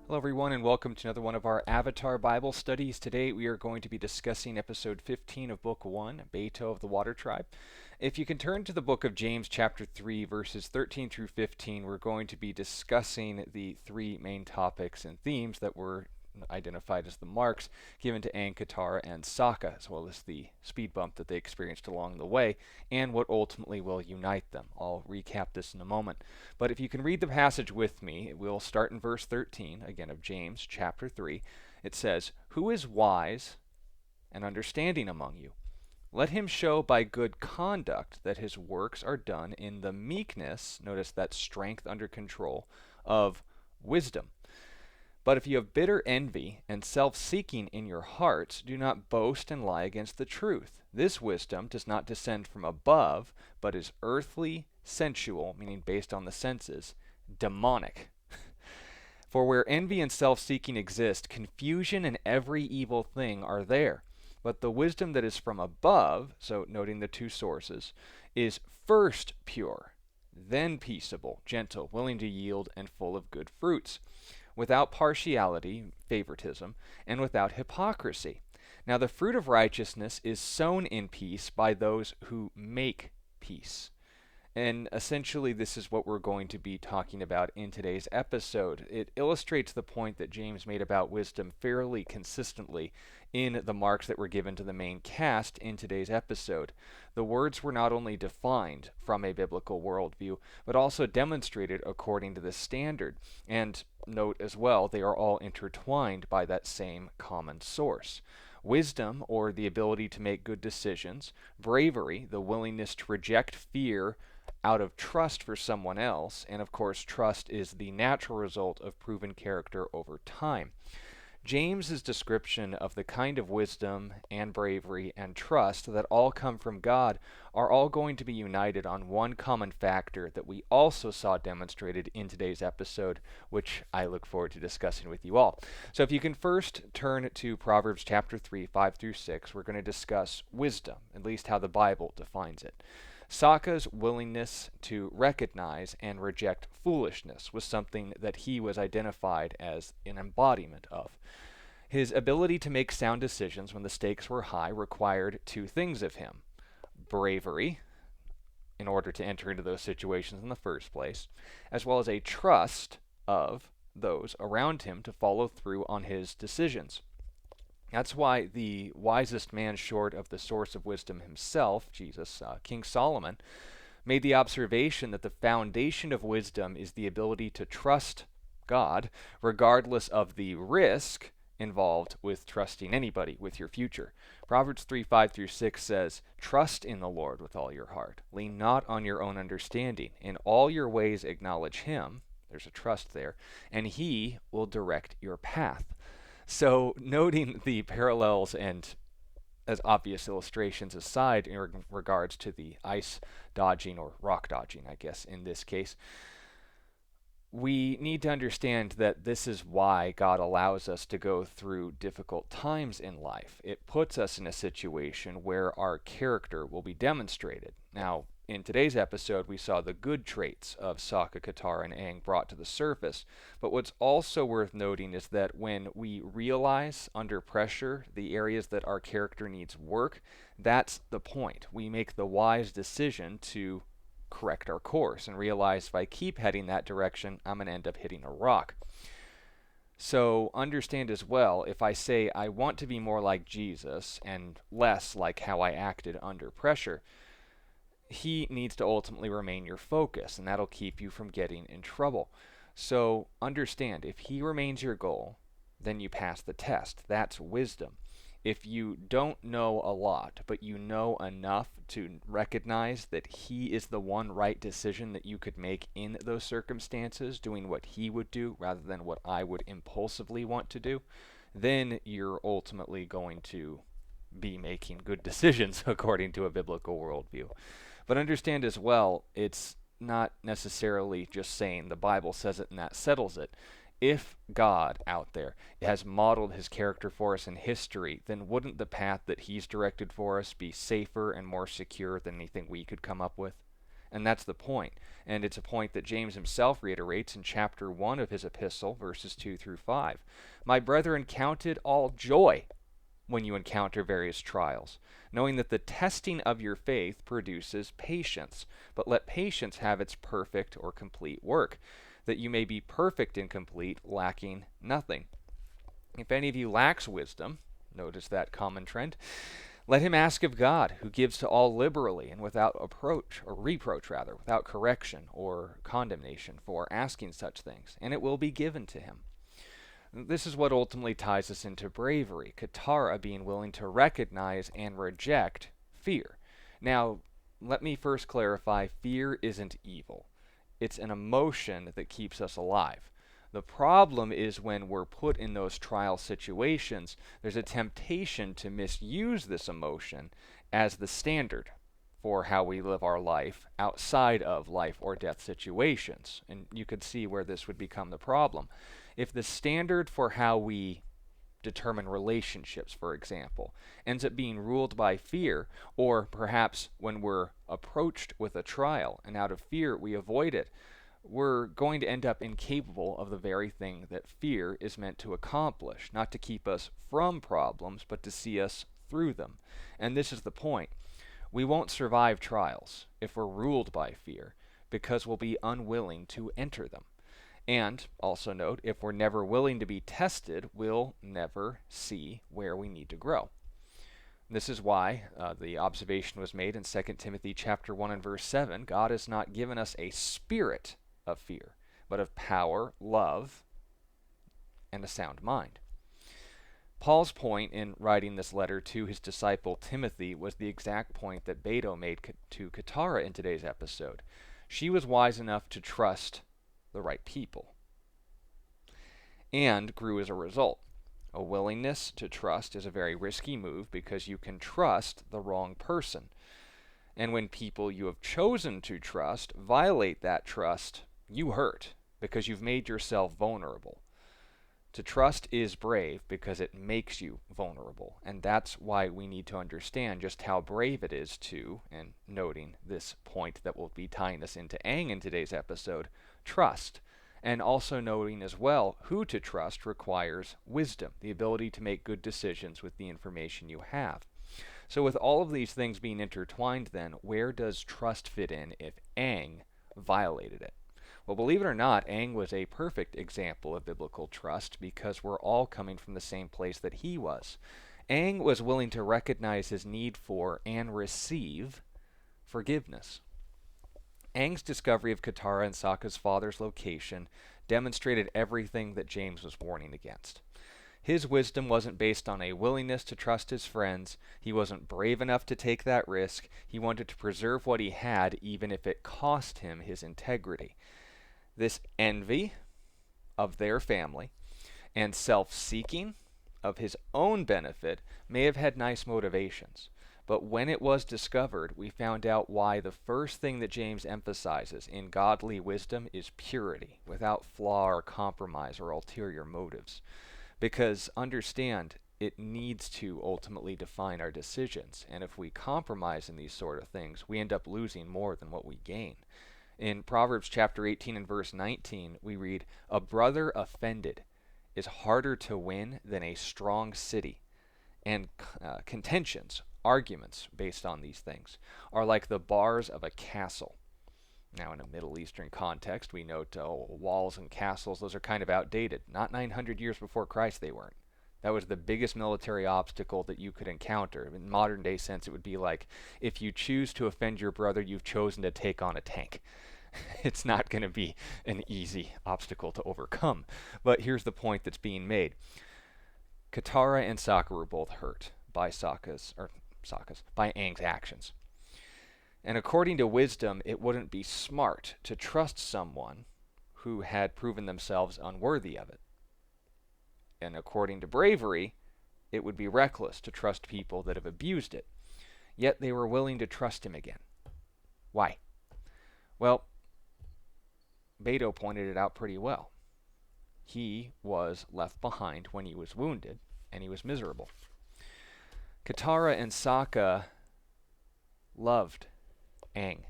Hello, everyone, and welcome to another one of our Avatar Bible studies. Today we are going to be discussing episode 15 of Book 1, Bato of the Water Tribe. If you can turn to the book of James, chapter 3, verses 13 through 15, we're going to be discussing the three main topics and themes that were identified as the marks given to Aang, Katara, and Sokka, as well as the speed bump that they experienced along the way, and what ultimately will unite them. I'll recap this in a moment. But if you can read the passage with me, we'll start in verse 13, again of James chapter 3. It says, "Who is wise and understanding among you? Let him show by good conduct that his works are done in the meekness," notice that strength under control, "of wisdom. But if you have bitter envy and self-seeking in your hearts, do not boast and lie against the truth. This wisdom does not descend from above, but is earthly, sensual," meaning based on the senses, "demonic. For where envy and self-seeking exist, confusion and every evil thing are there. But the wisdom that is from above," so noting the two sources, "is first pure, then peaceable, gentle, willing to yield, and full of good fruits, without partiality," favoritism, "and without hypocrisy. Now the fruit of righteousness is sown in peace by those who make peace." And essentially, this is what we're going to be talking about in today's episode. It illustrates the point that James made about wisdom fairly consistently in the marks that were given to the main cast in today's episode. The words were not only defined from a biblical worldview, but also demonstrated according to this standard. And note as well, they are all intertwined by that same common source. Wisdom, or the ability to make good decisions; bravery, the willingness to reject fear out of trust for someone else; and of course, trust is the natural result of proven character over time. James's description of the kind of wisdom and bravery and trust that all come from God are all going to be united on one common factor that we also saw demonstrated in today's episode, which I look forward to discussing with you all. So if you can first turn to Proverbs chapter 3, 5 through 6, we're going to discuss wisdom, at least how the Bible defines it. Sokka's willingness to recognize and reject foolishness was something that he was identified as an embodiment of. His ability to make sound decisions when the stakes were high required two things of him: bravery, in order to enter into those situations in the first place, as well as a trust of those around him to follow through on his decisions. That's why the wisest man short of the source of wisdom himself, Jesus, King Solomon, made the observation that the foundation of wisdom is the ability to trust God regardless of the risk involved with trusting anybody with your future. Proverbs 3, 5 through 6 says, "Trust in the Lord with all your heart. Lean not on your own understanding. In all your ways acknowledge him," there's a trust there, "and he will direct your path." So, noting the parallels and as obvious illustrations aside in regards to the ice dodging, or rock dodging, I guess, in this case, we need to understand that this is why God allows us to go through difficult times in life. It puts us in a situation where our character will be demonstrated. Now, in today's episode, we saw the good traits of Sokka, Katara, and Aang brought to the surface. But what's also worth noting is that when we realize under pressure the areas that our character needs work, that's the point. We make the wise decision to correct our course and realize if I keep heading that direction, I'm going to end up hitting a rock. So understand as well, if I say I want to be more like Jesus and less like how I acted under pressure, he needs to ultimately remain your focus, and that'll keep you from getting in trouble. So understand, if he remains your goal, then you pass the test. That's wisdom. If you don't know a lot, but you know enough to recognize that he is the one right decision that you could make in those circumstances, doing what he would do rather than what I would impulsively want to do, then you're ultimately going to be making good decisions according to a biblical worldview. But understand as well, it's not necessarily just saying the Bible says it and that settles it. If God out there has modeled his character for us in history, then wouldn't the path that he's directed for us be safer and more secure than anything we could come up with? And that's the point. And it's a point that James himself reiterates in chapter 1 of his epistle, verses 2 through 5. My brethren, count it all joy when you encounter various trials, knowing that the testing of your faith produces patience. But let patience have its perfect or complete work, that you may be perfect and complete, lacking nothing. If any of you lacks wisdom, notice that common trend, let him ask of God, who gives to all liberally and without reproach, without correction or condemnation for asking such things, and it will be given to him. This is what ultimately ties us into bravery, katara being willing to recognize and reject fear. Now, let me first clarify, fear isn't evil. It's an emotion that keeps us alive. The problem is when we're put in those trial situations, there's a temptation to misuse this emotion as the standard for how we live our life outside of life or death situations. And you could see where this would become the problem. If the standard for how we determine relationships, for example, ends up being ruled by fear, or perhaps when we're approached with a trial and out of fear we avoid it, we're going to end up incapable of the very thing that fear is meant to accomplish, not to keep us from problems, but to see us through them. And this is the point. We won't survive trials if we're ruled by fear, because we'll be unwilling to enter them. And also note, if we're never willing to be tested, we'll never see where we need to grow. This is why the observation was made in 2 Timothy chapter 1 and verse 7, God has not given us a spirit of fear, but of power, love, and a sound mind. Paul's point in writing this letter to his disciple Timothy was the exact point that Bato made to Katara in today's episode. She was wise enough to trust the right people, and grew as a result. A willingness to trust is a very risky move because you can trust the wrong person. And when people you have chosen to trust violate that trust, you hurt because you've made yourself vulnerable. To trust is brave because it makes you vulnerable. And that's why we need to understand just how brave it is to, and noting this point that will be tying us into Aang in today's episode, trust. And also noting as well, who to trust requires wisdom, the ability to make good decisions with the information you have. So with all of these things being intertwined then, where does trust fit in if Aang violated it? Well, believe it or not, Aang was a perfect example of biblical trust because we're all coming from the same place that he was. Aang was willing to recognize his need for and receive forgiveness. Aang's discovery of Katara and Sokka's father's location demonstrated everything that James was warning against. His wisdom wasn't based on a willingness to trust his friends. He wasn't brave enough to take that risk. He wanted to preserve what he had, even if it cost him his integrity. This envy of their family and self-seeking of his own benefit may have had nice motivations. But when it was discovered, we found out why the first thing that James emphasizes in godly wisdom is purity, without flaw or compromise or ulterior motives. Because, understand, it needs to ultimately define our decisions. And if we compromise in these sort of things, we end up losing more than what we gain. In Proverbs chapter 18 and verse 19, we read, "A brother offended is harder to win than a strong city, and contentions, arguments based on these things, are like the bars of a castle." Now, in a Middle Eastern context, we note walls and castles, those are kind of outdated. Not 900 years before Christ, they weren't. That was the biggest military obstacle that you could encounter. In modern day sense, it would be like, if you choose to offend your brother, you've chosen to take on a tank. It's not going to be an easy obstacle to overcome. But here's the point that's being made. Katara and Sokka were both hurt by by Aang's actions. And according to wisdom, it wouldn't be smart to trust someone who had proven themselves unworthy of it. And according to bravery, it would be reckless to trust people that have abused it. Yet they were willing to trust him again. Why? Well, Bato pointed it out pretty well. He was left behind when he was wounded, and he was miserable. Katara and Sokka loved Aang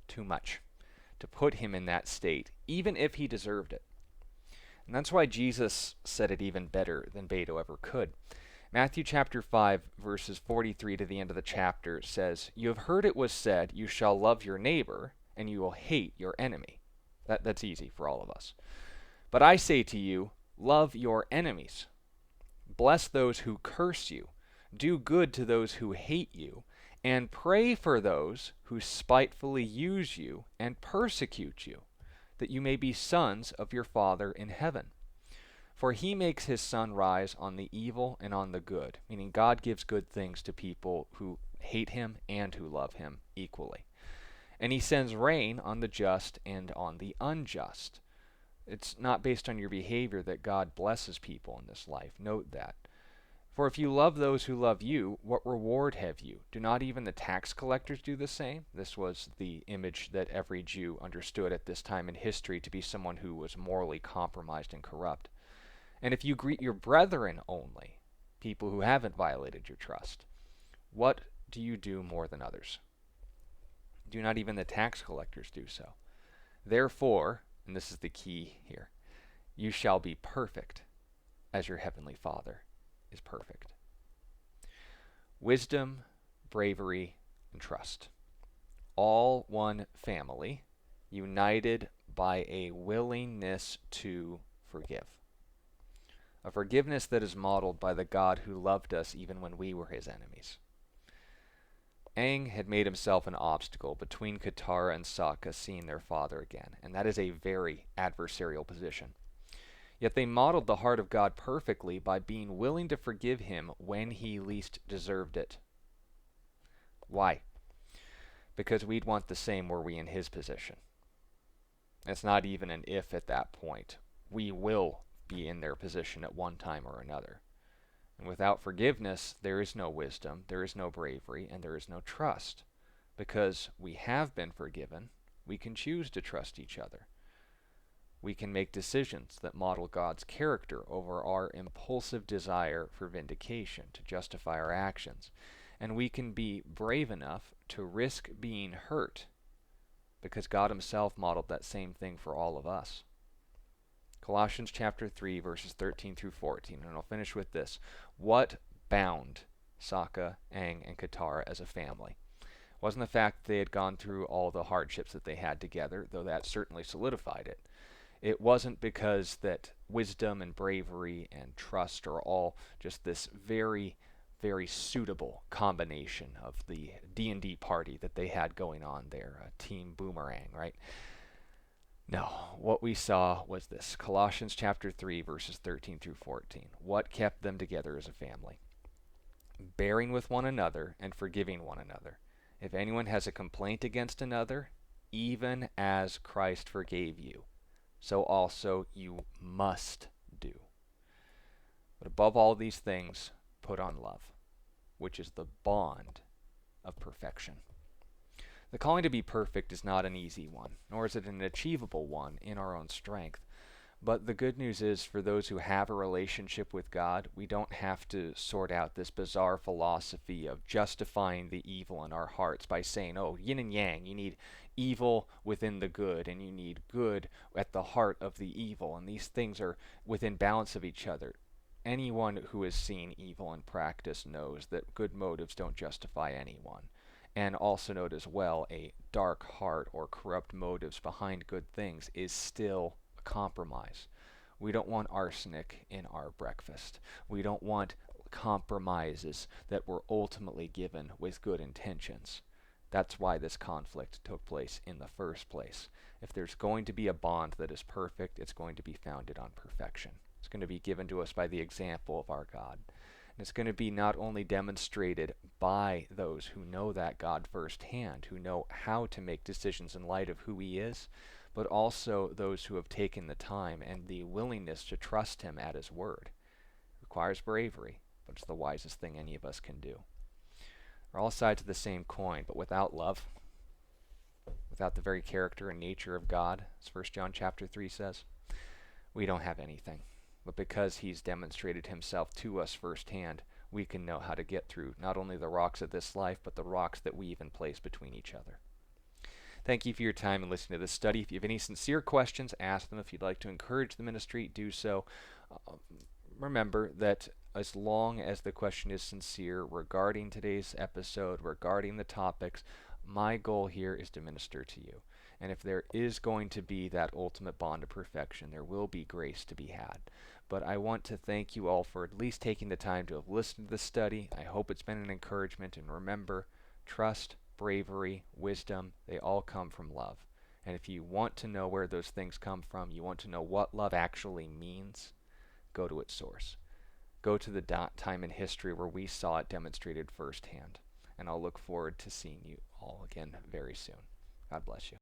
too much to put him in that state, even if he deserved it. And that's why Jesus said it even better than Bato ever could. Matthew chapter 5, verses 43 to the end of the chapter says, "You have heard it was said, you shall love your neighbor, and you will hate your enemy." That's easy for all of us. "But I say to you, love your enemies. Bless those who curse you. Do good to those who hate you, and pray for those who spitefully use you and persecute you, that you may be sons of your Father in heaven. For he makes his sun rise on the evil and on the good," meaning God gives good things to people who hate him and who love him equally. "And he sends rain on the just and on the unjust." It's not based on your behavior that God blesses people in this life. Note that. "For if you love those who love you, what reward have you? Do not even the tax collectors do the same?" This was the image that every Jew understood at this time in history to be someone who was morally compromised and corrupt. "And if you greet your brethren only, people who haven't violated your trust, what do you do more than others? Do not even the tax collectors do so? Therefore," and this is the key here, "you shall be perfect as your heavenly Father is perfect." Wisdom, bravery, and trust. All one family, united by a willingness to forgive. A forgiveness that is modeled by the God who loved us even when we were his enemies. Aang had made himself an obstacle between Katara and Sokka seeing their father again, and that is a very adversarial position. Yet they modeled the heart of God perfectly by being willing to forgive him when he least deserved it. Why? Because we'd want the same were we in his position. It's not even an if at that point. We will be in their position at one time or another. And without forgiveness, there is no wisdom, there is no bravery, and there is no trust. Because we have been forgiven, we can choose to trust each other. We can make decisions that model God's character over our impulsive desire for vindication to justify our actions. And we can be brave enough to risk being hurt because God himself modeled that same thing for all of us. Colossians chapter 3, verses 13 through 14, and I'll finish with this. What bound Sokka, Aang, and Katara as a family? It wasn't the fact they had gone through all the hardships that they had together, though that certainly solidified it. It wasn't because that wisdom and bravery and trust are all just this very, very suitable combination of the D&D party that they had going on there, Team Boomerang, right? No, what we saw was this. Colossians chapter 3, verses 13 through 14. What kept them together as a family? Bearing with one another and forgiving one another. If anyone has a complaint against another, even as Christ forgave you, so also you must do. But above all these things, put on love, which is the bond of perfection. The calling to be perfect is not an easy one, nor is it an achievable one in our own strength. But the good news is, for those who have a relationship with God, we don't have to sort out this bizarre philosophy of justifying the evil in our hearts by saying, oh, yin and yang, you need evil within the good, and you need good at the heart of the evil, and these things are within balance of each other. Anyone who has seen evil in practice knows that good motives don't justify anyone. And also note as well, a dark heart or corrupt motives behind good things is still compromise. We don't want arsenic in our breakfast. We don't want compromises that were ultimately given with good intentions. That's why this conflict took place in the first place. If there's going to be a bond that is perfect, it's going to be founded on perfection. It's going to be given to us by the example of our God. And it's going to be not only demonstrated by those who know that God firsthand, who know how to make decisions in light of who he is, but also those who have taken the time and the willingness to trust him at his word. It requires bravery, but it's the wisest thing any of us can do. They're all sides of the same coin, but without love, without the very character and nature of God, as 1 John chapter 3 says, we don't have anything. But because he's demonstrated himself to us firsthand, we can know how to get through not only the rocks of this life, but the rocks that we even place between each other. Thank you for your time and listening to this study. If you have any sincere questions, ask them. If you'd like to encourage the ministry, do so. Uh, Remember that as long as the question is sincere regarding today's episode, regarding the topics, my goal here is to minister to you. And if there is going to be that ultimate bond of perfection, there will be grace to be had. But I want to thank you all for at least taking the time to have listened to this study. I hope it's been an encouragement. And remember, trust, bravery, wisdom, they all come from love. And if you want to know where those things come from, you want to know what love actually means, go to its source. Go to the time in history where we saw it demonstrated firsthand. And I'll look forward to seeing you all again very soon. God bless you.